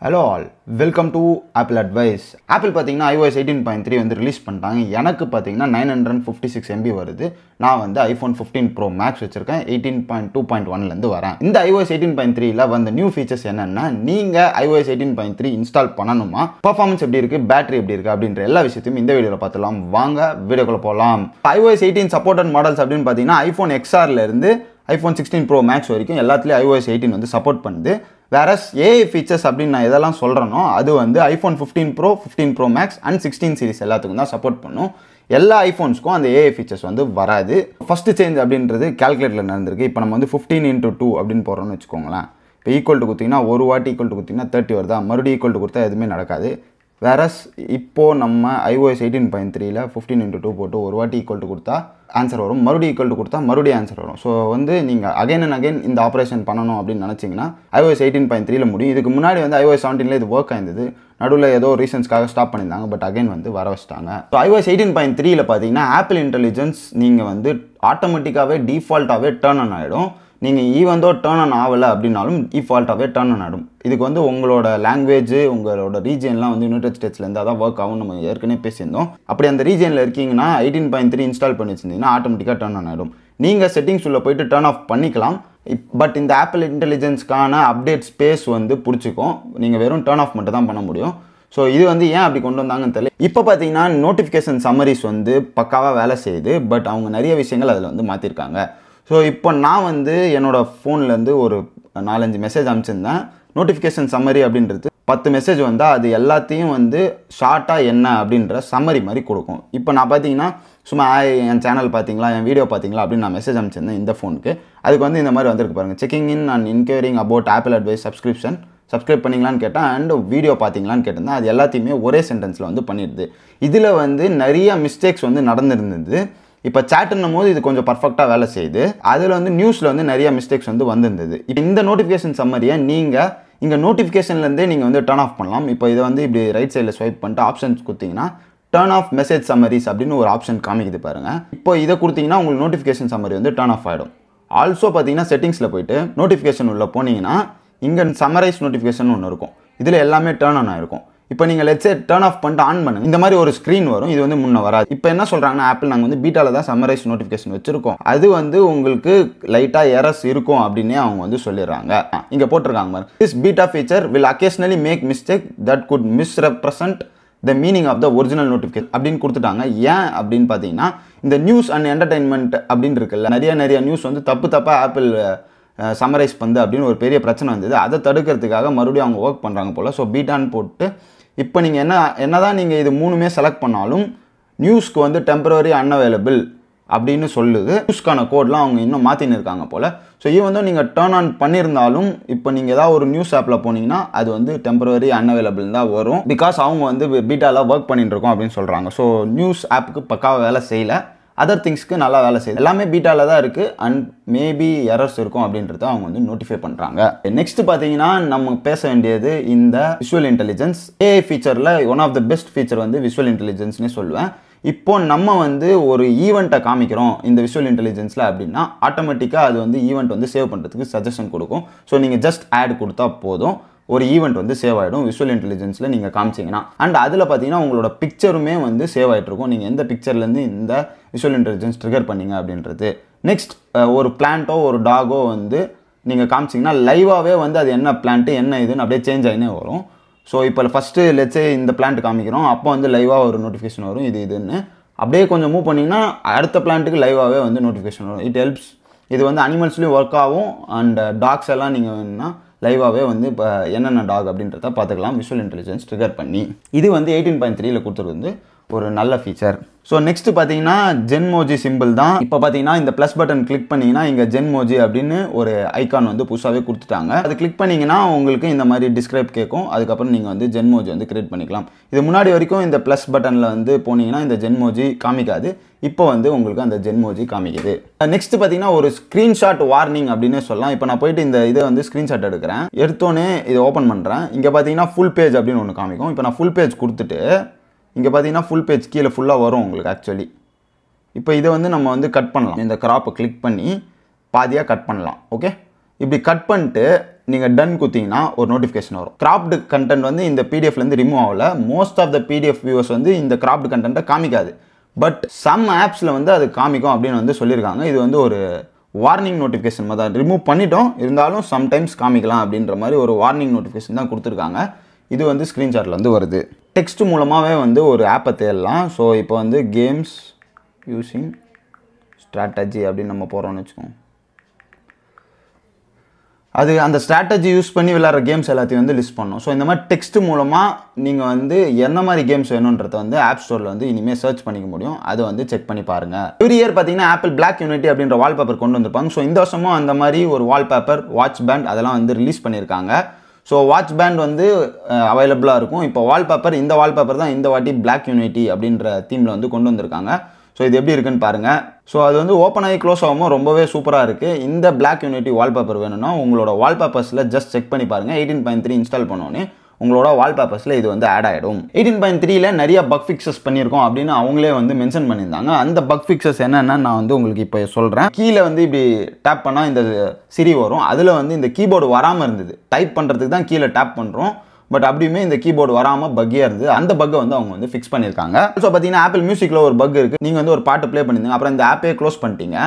Hello all, welcome to apple advice. Apple பார்த்தீங்கன்னா iOS 18.3 வந்து release பண்ணிட்டாங்க. எனக்கு பார்த்தீங்கன்னா 956 MB வருது. நான் வந்து iPhone 15 Pro Max வச்சுருக்கேன். 18.2.1லேருந்து வரேன். இந்த iOS 18.3ல் வந்த நியூ ஃபீச்சர்ஸ் என்னென்னா, நீங்கள் iOS 18.3 இன்ஸ்டால் பண்ணணுமா, பர்ஃபார்மன்ஸ் எப்படி இருக்குது, பேட்டரி எப்படி இருக்குது அப்படின்ற எல்லா விஷயத்தையும் இந்த வீடியோவில் பார்த்துலாம். வாங்க வீடியோக்குள்ளே போகலாம். iOS 18 சப்போர்ட்டட் மாடல்ஸ் அப்படின்னு பார்த்தீங்கன்னா iPhone XRலேருந்து iPhone 16 Pro Max வரைக்கும் எல்லாத்துலேயும் iOS 18 வந்து சப்போர்ட் பண்ணுது. வேறஸ் ஏஐ ஃபீச்சர்ஸ் அப்படின்னு நான் எதெல்லாம் சொல்கிறேனோ அது வந்து iPhone 15 Pro, 15 Pro Max and 16 series எல்லாத்துக்கும் தான் சப்போர்ட் பண்ணும். எல்லா ஐஃபோன்ஸ்க்கும் அந்த ஏஐ ஃபீச்சர்ஸ் வந்து வராது. ஃபஸ்ட்டு சேஞ்ச் அப்படின்றது கால்குலேட்டரில் நடந்திருக்கு. இப்போ நம்ம வந்து 15x2 அப்படின்னு போடுறோம்னு வச்சுக்கோங்களேன். இப்போ ஈக்குவல் டு கொடுத்தீங்கன்னா ஒரு வாட்டி ஈக்குவல் டு கொடுத்தீங்கன்னா 30 வருதா, மறுபடியும் ஈக்குவல் டு கொடுத்தா எதுவுமே நடக்காது. வேறஸ் இப்போது நம்ம iOS 18.3ல் 15x2 போட்டு ஒரு வாட்டி ஈக்குவல் டு கொடுத்தா ஆன்சர் வரும், மறுபடியும் ஈக்குவல் டு கொடுத்தா மறுபடியும் ஆன்சர் வரும். ஸோ வந்து நீங்கள் அகைன் அண்ட் அகைன் இந்த ஆப்ரேஷன் பண்ணணும் அப்படின்னு நினச்சிங்கன்னா iOS 18.3ல் முடியும். இதுக்கு முன்னாடி வந்து iOS 17ல் இது ஒர்க் ஆயிருந்தது. நடுவில் ஏதோ ரீசன்ஸ்க்காக ஸ்டாப் பண்ணியிருந்தாங்க, பட் அகைன் வந்து வர வச்சிட்டாங்க. ஸோ iOS 18.3ல் பார்த்தீங்கன்னா ஆப்பிள் இன்டெலிஜென்ஸ் நீங்கள் வந்து ஆட்டோமேட்டிக்காகவே டிஃபால்ட்டாகவே டர்ன் ஆன் ஆகிடும். நீங்கள் ஈவந்தோ டர்ன் ஆன் ஆகலை அப்படின்னாலும் டிஃபால்ட்டாகவே டர்ன் ஆன் ஆகிடும். இதுக்கு வந்து உங்களோட லாங்குவேஜ், உங்களோட ரீஜியன்லாம் வந்து யுனைடெட் ஸ்டேட்ஸ்லேருந்து அதான் ஒர்க் ஆகும். நம்ம ஏற்கனவே பேசியிருந்தோம். அப்படி அந்த ரீஜியனில் இருக்கீங்கன்னா 18.3 இன்ஸ்டால் பண்ணி வச்சிருந்தீங்கன்னா ஆட்டோமேட்டிக்காக டர்ன் ஆன் ஆகிடும். நீங்கள் செட்டிங்ஸ் உள்ள போயிட்டு டர்ன் ஆஃப் பண்ணிக்கலாம். பட் இந்த ஆப்பிள் இன்டெலிஜென்ஸ்க்கான அப்டேட் ஸ்பேஸ் வந்து பிடிச்சிக்கும். நீங்கள் வெறும் டர்ன் ஆஃப் மட்டும் தான் பண்ண முடியும். ஸோ இது வந்து ஏன் அப்படி கொண்டு வந்தாங்கன்னு தெரியல. இப்போ பார்த்தீங்கன்னா நோட்டிஃபிகேஷன் சம்மரிஸ் வந்து பக்காவாக வேலை செய்யுது. பட் அவங்க நிறைய விஷயங்கள் அதில் வந்து மாற்றிருக்காங்க. ஸோ இப்போ நான் வந்து என்னோடய ஃபோன்லேருந்து ஒரு 4-5 மெசேஜ் அனுப்பிச்சிருந்தேன். நோட்டிஃபிகேஷன் சம்மரி அப்படின்றது 10 மெசேஜ் வந்தால் அது எல்லாத்தையும் வந்து ஷார்ட்டாக என்ன அப்படின்ற சம்மரி மாதிரி கொடுக்கும். இப்போ நான் பார்த்தீங்கன்னா சும்மா என் சேனல் பார்த்தீங்களா, என் வீடியோ பார்த்தீங்களா அப்படின்னு நான் மெசேஜ் அனுப்பிச்சிருந்தேன் இந்த ஃபோனுக்கு. அதுக்கு வந்து இந்த மாதிரி வந்திருக்கு பாருங்கள். Checking in and inquiring about Apple advice subscribe பண்ணிங்களான்னு கேட்டேன். அண்ட் வீடியோ பார்த்தீங்களான்னு கேட்டிருந்தேன். அது எல்லாத்தையுமே ஒரே சென்டென்ஸில் வந்து பண்ணிடுது. இதில் வந்து நிறைய மிஸ்டேக்ஸ் வந்து நடந்துருந்தது. இப்போ சேட்டுன்னும் போது இது கொஞ்சம் பர்ஃபெக்டாக வேலை செய்யுது. அதில் வந்து நியூஸில் வந்து நிறைய மிஸ்டேக்ஸ் வந்து வந்திருந்தது. இப்போ இந்த நோட்டிஃபிகேஷன் சம்மரியை நீங்கள் இங்கே நோட்டிஃபிகேஷன்லேருந்தே நீங்கள் வந்து டர்ன் ஆஃப் பண்ணலாம். இப்போ இதை வந்து இப்படி ரைட் சைடில் ஸ்வைப் பண்ணிட்டு ஆப்ஷன்ஸ் கொடுத்தீங்கன்னா டர்ன் ஆஃப் மெசேஜ் சம்மரிஸ் அப்படின்னு ஒரு ஆப்ஷன் காமிக்குது பாருங்கள். இப்போ இதை கொடுத்தீங்கன்னா உங்களுக்கு நோட்டிஃபிகேஷன் சம்மரி வந்து டர்ன் ஆஃப் ஆகிடும். ஆல்சோ பார்த்தீங்கன்னா செட்டிங்ஸில் போயிட்டு நோட்டிஃபிகேஷன் உள்ள போனீங்கன்னா இங்கே சம்மரைஸ் நோட்டிஃபிகேஷன் ஒன்று இருக்கும். இதில் எல்லாமே டர்ன் ஆன் ஆகிருக்கும். இப்போ நீங்கள் லெட்ஸே டர்ன் ஆஃப் பண்ணிட்டு ஆன் பண்ணுங்க, இந்த மாதிரி ஒரு ஸ்க்ரீன் வரும். இது வந்து முன்ன வராது. இப்போ என்ன சொல்கிறாங்கன்னா ஆப்பிள் நாங்கள் வந்து பீட்டாவில் தான் சம்மரைஸ் நோட்டிஃபிகேஷன் வச்சுருக்கோம், அது வந்து உங்களுக்கு லைட்டாக எரர்ஸ் இருக்கும் அப்படின்னே அவங்க வந்து சொல்லிடுறாங்க. இங்கே போட்டிருக்காங்க பாருங்க, this beta feature will occasionally make mistake that could misrepresent the meaning of the original notification அப்படின்னு கொடுத்துட்டாங்க. ஏன் அப்படின்னு பார்த்தீங்கன்னா இந்த நியூஸ் அண்ட் என்டர்டைன்மெண்ட் அப்படின்னு இருக்குல்ல, நிறைய நியூஸ் வந்து தப்பாக ஆப்பிள் சம்மரைஸ் பண்ணு அப்படின்னு ஒரு பெரிய பிரச்சனை வந்தது. அதை தடுக்கிறதுக்காக மறுபடியும் அவங்க ஒர்க் பண்ணுறாங்க போல். ஸோ பீட்டான்னு போட்டு இப்போ நீங்கள் என்னதான் நீங்கள் இது மூணுமே செலக்ட் பண்ணாலும் நியூஸ்க்கு வந்து டெம்பரரி அன்அவைலபிள் அப்படின்னு சொல்லுது. நியூஸ்க்கான கோட்லாம் அவங்க இன்னும் மாற்றின்னு இருக்காங்க போல். ஸோ இது வந்து நீங்கள் டர்ன் ஆன் பண்ணியிருந்தாலும் இப்போ நீங்கள் ஏதாவது ஒரு நியூஸ் ஆப்பில் போனீங்கன்னா அது வந்து டெம்பரரி அன்அவைலபிள் தான் வரும். பிகாஸ் அவங்க வந்து பீட்டாவில் ஒர்க் பண்ணிட்டு இருக்கோம் அப்படின்னு சொல்கிறாங்க. ஸோ நியூஸ் ஆப்புக்கு பக்காவாக வேலை செய்யலை, அதர் திங்ஸ்க்கு நல்லா வேலை செய்யுது. எல்லாமே பீட்டாவில் தான் இருக்குது அண்ட் மேபி எரர்ஸ் இருக்கும் அப்படின்றத அவங்க வந்து நோட்டிஃபை பண்ணுறாங்க. நெக்ஸ்ட் பார்த்தீங்கன்னா நம்ம பேச வேண்டியது இந்த விஷுவல் இன்டெலிஜென்ஸ். ஏஐ ஃபீச்சரில் one of the best feature வந்து விஷுவல் இன்டெலிஜென்ஸ்னே சொல்லுவேன். இப்போ நம்ம வந்து ஒரு ஈவெண்ட்டை காமிக்கிறோம் இந்த விஷுவல் இன்டெலிஜென்ஸில் அப்படின்னா ஆட்டோமேட்டிக்காக அது வந்து ஈவெண்ட் வந்து சேவ் பண்ணுறதுக்கு சஜஷன் கொடுக்கும். ஸோ நீங்கள் ஜஸ்ட் ஆட் கொடுத்தா போதும், ஒரு ஈவெண்ட் வந்து சேவ் ஆகிடும் விஷுவல் இன்டெலிஜென்ஸில் நீங்கள் காமிச்சிங்கன்னா. அண்ட் அதில் பார்த்தீங்கன்னா உங்களோட பிக்சருமே வந்து சேவ் ஆகிட்ருக்கும், நீங்கள் எந்த பிக்சர்லேருந்து இந்த விஷுவல் இன்டெலிஜென்ஸ் ட்ரிகர் பண்ணிங்க அப்படின்றது. நெக்ஸ்ட் ஒரு பிளான்ட்டோ ஒரு டாகோ வந்து நீங்கள் காமிச்சிங்கன்னா லைவாகவே வந்து அது என்ன பிளான்ட்டு என்ன இதுன்னு அப்படியே சேஞ்ச் ஆகினே வரும். ஸோ இப்போ ஃபஸ்ட்டு லெட்ஸே இந்த பிளான்ட் காமிக்கிறோம், அப்போ வந்து லைவாக ஒரு நோட்டிஃபிகேஷன் வரும் இதுன்னு. அப்படியே கொஞ்சம் மூவ் பண்ணிங்கன்னா அடுத்த பிளான்ட்டுக்கு லைவாகவே வந்து நோட்டிஃபிகேஷன் வரும். It helps. இது வந்து அனிமல்ஸ்லேயும் ஒர்க் ஆகும் அண்ட் டாக்ஸ் எல்லாம் நீங்கள் வேணும்னா லைவாகவே வந்து இப்போ என்னென்ன டாக் அப்படின்றத பார்த்துக்கலாம் விஷுவல் இன்டெலிஜென்ஸ் ட்ரிகர் பண்ணி. இது வந்து 18.3ல் கொடுத்துருக்கு வந்து ஒரு நல்ல ஃபீச்சர். ஸோ நெக்ஸ்ட் பார்த்தீங்கன்னா ஜென்மோஜி சிம்பிள் தான். இப்போ பார்த்தீங்கன்னா இந்த ப்ளஸ் பட்டன் கிளிக் பண்ணிங்கன்னா இங்கே ஜென்மோஜி அப்படின்னு ஒரு ஐக்கான் வந்து புதுசாகவே கொடுத்துட்டாங்க. அது கிளிக் பண்ணிங்கன்னா உங்களுக்கு இந்த மாதிரி டிஸ்கிரைப் கேட்கும். அதுக்கப்புறம் நீங்கள் வந்து ஜென்மோஜி வந்து கிரியேட் பண்ணிக்கலாம். இது முன்னாடி வரைக்கும் இந்த ப்ளஸ் பட்டனில் வந்து போனீங்கன்னா இந்த ஜென்மோஜி காமிக்காது, இப்போ வந்து உங்களுக்கு அந்த ஜென்மோஜி காமிக்குது. நெக்ஸ்ட் பார்த்தீங்கன்னா ஒரு ஸ்க்ரீன்ஷாட் வார்னிங் அப்படின்னு சொல்லலாம். இப்போ நான் போயிட்டு இந்த இதை வந்து ஸ்க்ரீன்ஷாட் எடுக்கிறேன், எடுத்தோன்னே இதை ஓப்பன் பண்ணுறேன். இங்கே பார்த்தீங்கன்னா ஃபுல் பேஜ் அப்படின்னு ஒன்று காமிக்கும். இப்போ நான் ஃபுல் பேஜ் கொடுத்துட்டு இங்கே பார்த்தீங்கன்னா ஃபுல் பேஜ் கீழே ஃபுல்லாக வரும் உங்களுக்கு ஆக்சுவலி. இப்போ இதை வந்து நம்ம வந்து கட் பண்ணலாம். இந்த கிராப்பை கிளிக் பண்ணி பாதியாக கட் பண்ணலாம். ஓகே, இப்படி கட் பண்ணிட்டு நீங்கள் டன் குத்திங்கன்னா ஒரு நோட்டிஃபிகேஷன் வரும். கிராப்டு கண்டென்ட் வந்து இந்த பிடிஎஃப்லேருந்து ரிமூவ் ஆகல. Most of the PDF viewers வந்து இந்த கிராப்டு கண்டென்ட்டை காமிக்காது. பட் சம் ஆப்ஸில் வந்து அது காமிக்கும் அப்படின்னு வந்து சொல்லியிருக்காங்க. இது வந்து ஒரு வார்னிங் நோட்டிஃபிகேஷன் மாதிரி தான். ரிமூவ் பண்ணிட்டோம், இருந்தாலும் சம்டைம்ஸ் காமிக்கலாம் அப்படின்ற மாதிரி ஒரு வார்னிங் நோட்டிஃபிகேஷன் தான் கொடுத்துருக்காங்க. இது வந்து ஸ்க்ரீன்ஷாட்டில் வந்து வருது. டெக்ஸ்ட் மூலமாகவே வந்து ஒரு ஆப்பை தேடலாம். ஸோ இப்போ வந்து கேம்ஸ் யூஸிங் ஸ்ட்ராட்டஜி அப்படின்னு நம்ம போகிறோம்னு வச்சுக்கோங்க. அது அந்த ஸ்ட்ராட்டஜி யூஸ் பண்ணி விளையாடுற கேம்ஸ் எல்லாத்தையும் வந்து லிஸ்ட் பண்ணணும். ஸோ இந்த மாதிரி டெக்ஸ்ட் மூலமாக நீங்கள் வந்து என்ன மாதிரி கேம்ஸ் வேணுன்றதை வந்து ஆப் ஸ்டோரில் வந்து இனிமேல் சர்ச் பண்ணிக்க முடியும். அதை வந்து செக் பண்ணி பாருங்கள். எவ்ரி இயர் பார்த்தீங்கன்னா ஆப்பிள் பிளாக் யூனிட்டி அப்படின்ற வால்பேப்பர் கொண்டு வந்திருப்பாங்க. ஸோ இந்த வருஷமும் அந்த மாதிரி ஒரு வால்பேப்பர், வாட்ச் பேண்ட் அதெல்லாம் வந்து ரிலீஸ் பண்ணியிருக்காங்க. ஸோ வாட்ச் பேண்ட் வந்து அவைலபிளாக இருக்கும். இப்போ வால்பேப்பர், இந்த வால்பேப்பர் தான் இந்த வாட்டி பிளாக் யூனிட்டி அப்படின்ற தீமில் வந்து கொண்டு வந்திருக்காங்க. ஸோ இது எப்படி இருக்குன்னு பாருங்கள். ஸோ அது வந்து ஓப்பன் ஆகி க்ளோஸ் ஆகாமல் ரொம்பவே சூப்பராக இருக்குது. இந்த பிளாக் யூனிட்டி வால்பேப்பர் வேணும்னா உங்களோட வால்பேப்பர்ஸில் ஜஸ்ட் செக் பண்ணி பாருங்கள். 18.3 இன்ஸ்டால் பண்ணோன்னே உங்களோட வால்பேப்பர்ஸில் இது வந்து ஆட் ஆகிடும். 18.3ல நிறைய பக் ஃபிக்ஸஸ் பண்ணியிருக்கோம் அப்படின்னு அவங்களே வந்து மென்ஷன் பண்ணியிருந்தாங்க. அந்த பக் ஃபிக்ஸஸ் என்னென்னு நான் வந்து உங்களுக்கு இப்போ சொல்கிறேன். கீழே வந்து இப்படி டேப் பண்ணால் இந்த சிரி வரும். அதில் வந்து இந்த கீபோர்டு வராமல் இருந்தது. டைப் பண்ணுறதுக்கு தான் கீழே டேப் பண்ணுறோம். பட் அப்படியுமே இந்த கீபோர்டு வராமல் பக்கியாக இருந்தது. அந்த பக்கை வந்து அவங்க வந்து ஃபிக்ஸ் பண்ணியிருக்காங்க. ஸோ பார்த்தீங்கன்னா ஆப்பிள் மியூசிக்கில் ஒரு பக் இருக்குது. நீங்கள் வந்து ஒரு பாட்டு ப்ளே பண்ணியிருந்தீங்க, அப்புறம் இந்த ஆப்பே க்ளோஸ் பண்ணிட்டீங்க.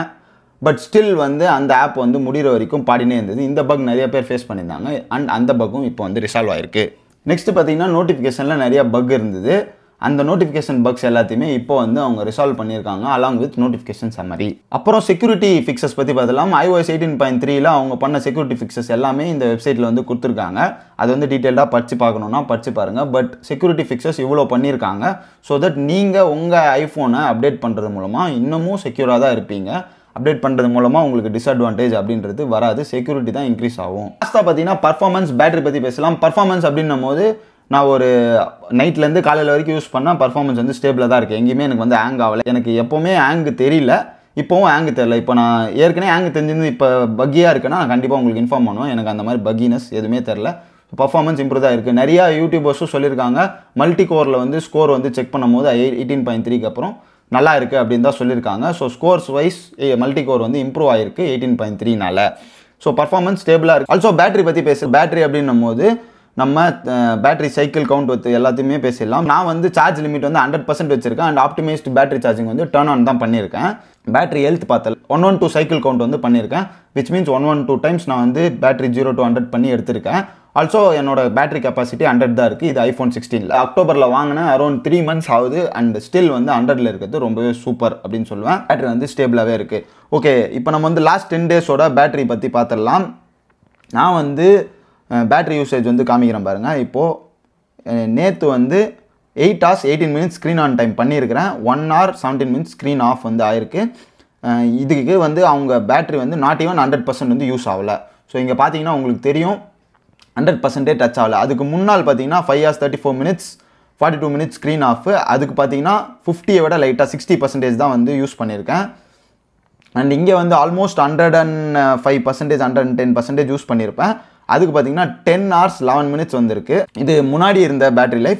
பட் ஸ்டில் வந்து அந்த ஆப் வந்து முடிகிற வரைக்கும் பாடினே இருந்தது. இந்த பக் நிறைய பேர் ஃபேஸ் பண்ணியிருந்தாங்க. அண்ட் அந்த பக்கும் இப்போ வந்து ரிசால்வ் ஆயிருக்கு. நெக்ஸ்ட் பார்த்தீங்கன்னா நோட்டிஃபிகேஷனில் நிறைய பக் இருந்தது. அந்த நோட்டிஃபிகேஷன் பக்ஸ் எல்லாத்தையுமே இப்போ வந்து அவங்க ரிசால்வ் பண்ணியிருக்காங்க அலாங் வித் நோட்டிஃபிகேஷன் சம்மரி. அப்புறம் செக்யூரிட்டி ஃபிக்ஸஸ் பற்றி பார்த்தலாம். iOS 18.3ல அவங்க பண்ண செக்யூரிட்டி ஃபிக்ஸஸ் எல்லாமே இந்த வெப்சைட்டில் வந்து கொடுத்துருக்காங்க. அது வந்து டீட்டெயில்டாக படித்து பார்க்கணுன்னா படித்து பாருங்கள். பட் செக்யூரிட்டி ஃபிக்ஸஸ் இவ்வளோ பண்ணியிருக்காங்க. ஸோ தட் நீங்கள் உங்கள் ஐஃபோனை அப்டேட் பண்ணுறது மூலமாக இன்னமும் செக்யூராக தான் இருப்பீங்க. அப்டேட் பண்ணுறது மூலமாக உங்களுக்கு டிஸ்அட்வான்டேஜ் அப்படின்றது வராது. செக்யூரிட்டி தான் இன்க்ரீஸ் ஆகும். லாஸ்ட்டாக பார்த்தீங்கன்னா பர்ஃபார்மன்ஸ், பேட்டரி பற்றி பேசலாம். பர்ஃபார்மன்ஸ் அப்படின்னும் போது நான் ஒரு நைட்லேருந்து காலையில் வரைக்கும் யூஸ் பண்ணால் பர்ஃபார்மன்ஸ் வந்து ஸ்டேபிளாக தான் இருக்குது. எங்கேயுமே எனக்கு வந்து ஹேங் ஆகலை. எனக்கு எப்போவுமே ஹேங்கு தெரியல, இப்போவும் ஹேங்கு தெரியல. இப்போ நான் ஏற்கனவே ஹேங்கு தெரிஞ்சிருந்து இப்போ பக்கியாக இருக்குன்னா நான் கண்டிப்பாக உங்களுக்கு இன்ஃபார்ம் பண்ணுவேன். எனக்கு அந்த மாதிரி பக்கினஸ் எதுவுமே தெரில. பர்ஃபார்மன்ஸ் இம்ப்ரூவ் தான் இருக்குது. நிறையா யூடியூபர்ஸும் சொல்லியிருக்காங்க மல்டி கோரில் வந்து ஸ்கோர் வந்து செக் பண்ணும் போது 18.3க்கு அப்புறம் நல்லா இருக்குது அப்படின்னு தான் சொல்லியிருக்காங்க. So scores wise multi core வந்து இம்ப்ரூவ் ஆகிருக்கு 18.3னால. ஸோ பர்ஃபார்மன்ஸ் ஸ்டேபிளாக இருக்குது. ஆல்சோ பேட்டரி பற்றி பேட்டரி அப்படின்னும் போது நம்ம பேட்டரி சைக்கிள் கவுண்ட் வந்து எல்லாத்தையுமே பேசிடலாம். நான் வந்து சார்ஜ் லிமிட் வந்து 100% வச்சிருக்கேன். அண்ட் ஆப்டிமைஸ்டு பேட்டரி சார்ஜிங் வந்து டர்ன் ஆன் தான் பண்ணியிருக்கேன். பேட்டரி ஹெல்த் பார்த்தல 112 சைக்கிள் கவுண்ட் வந்து பண்ணியிருக்கேன். விச் மீன்ஸ் 112 டைம்ஸ் நான் வந்து பேட்டரி 0 to 100 பண்ணி எடுத்திருக்கேன். ஆல்சோ என்னோட பேட்டரி கெப்பாசிட்டி 100 தான் இருக்குது. இது iPhone 16 அக்டோபரில் வாங்கினேன். அரௌண்ட் 3 months ஆகுது. அண்ட் ஸ்டில் வந்து 100ல் இருக்கிறது ரொம்பவே சூப்பர் அப்படின்னு சொல்லுவேன். பேட்டரி வந்து ஸ்டேபிளாகவே இருக்குது. ஓகே, இப்போ நம்ம வந்து லாஸ்ட் 10 days பேட்டரி பற்றி பார்த்துடலாம். நான் வந்து பேட்டரி யூசேஜ் வந்து காமிக்கிறேன் பாருங்கள். இப்போது நேற்று வந்து 8 hours 18 minutes screen on time பண்ணியிருக்கிறேன். 1 hour 17 minutes ஸ்க்ரீன் ஆஃப் வந்து ஆயிருக்கு. இதுக்கு வந்து அவங்க பேட்டரி வந்து நாட் ஈவன் 100% வந்து யூஸ் ஆகலை. ஸோ இங்கே பார்த்தீங்கன்னா உங்களுக்கு தெரியும் 100% டச் ஆகலை. அதுக்கு முன்னால் பார்த்தீங்கன்னா 5 hours 34 minutes 42 minutes screen off. அதுக்கு பார்த்தீங்கன்னா 50 விட லைட்டாக 60% தான் வந்து யூஸ் பண்ணியிருக்கேன். அண்ட் இங்கே வந்து ஆல்மோஸ்ட் 105% 110% யூஸ் பண்ணியிருப்பேன். அதுக்கு பார்த்தீங்கன்னா 10 hours 11 minutes வந்திருக்கு. இது முன்னாடி இருந்த பேட்டரி லைஃப்.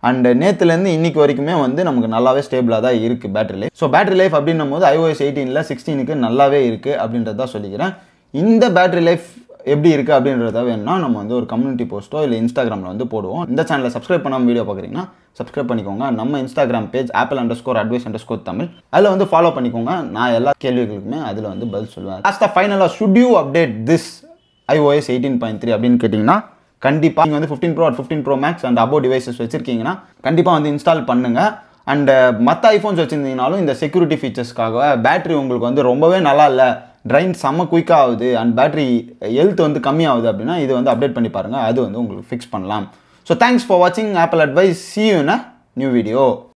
அண்ட் நேற்றுலேருந்து இன்றைக்கி வரைக்குமே வந்து நமக்கு நல்லாவே ஸ்டேபிளாக தான் இருக்குது battery life. So battery life அப்படின்னும் போது iOS 18ல் 16க்கு நல்லாவே இருக்குது அப்படின்றத சொல்லிக்கிறேன். இந்த பேட்டரி லைஃப் எப்படி இருக்குது அப்படின்றத வேணும்னா நம்ம வந்து ஒரு கம்யூனிட்டி போஸ்ட்டோ இல்லை இன்ஸ்டாகிராமில் வந்து போடுவோம். இந்த சேனலை சப்ஸ்கிரைப் பண்ணாமல் வீடியோ பார்க்குறீங்கன்னா சப்ஸ்கிரைப் பண்ணிக்கோங்க. நம்ம இன்ஸ்டாகிராம் பேஜ் apple_advice_tamil அதில் வந்து ஃபாலோ பண்ணிக்கோங்க. நான் எல்லா கேள்விகளுக்குமே அதில் வந்து பதில் சொல்லுவேன். லாஸ்ட்டாக ஃபைனலாக should you update this iOS 18.3 அப்படின்னு கேட்டிங்கன்னா கண்டிப்பாக நீங்கள் வந்து 15 Pro or 15 Pro Max and above devices வச்சுருக்கீங்கன்னா கண்டிப்பாக வந்து இன்ஸ்டால் பண்ணுங்கள். அண்ட் மற்ற ஐஃபோன்ஸ் வச்சுருந்தீங்கனாலும் இந்த செக்யூரிட்டி ஃபீச்சர்ஸ்க்காக பேட்டரி உங்களுக்கு வந்து ரொம்பவே நல்லா இல்லை, ட்ரைன் செம்ம குயிக்காக ஆகுது அண்ட் பேட்டரி ஹெல்த் வந்து கம்மியாகுது அப்படின்னா இது வந்து அப்டேட் பண்ணி பாருங்கள். அது வந்து உங்களுக்கு ஃபிக்ஸ் பண்ணலாம். ஸோ தேங்க்ஸ் ஃபார் வாட்சிங் apple advice. See you in a new video.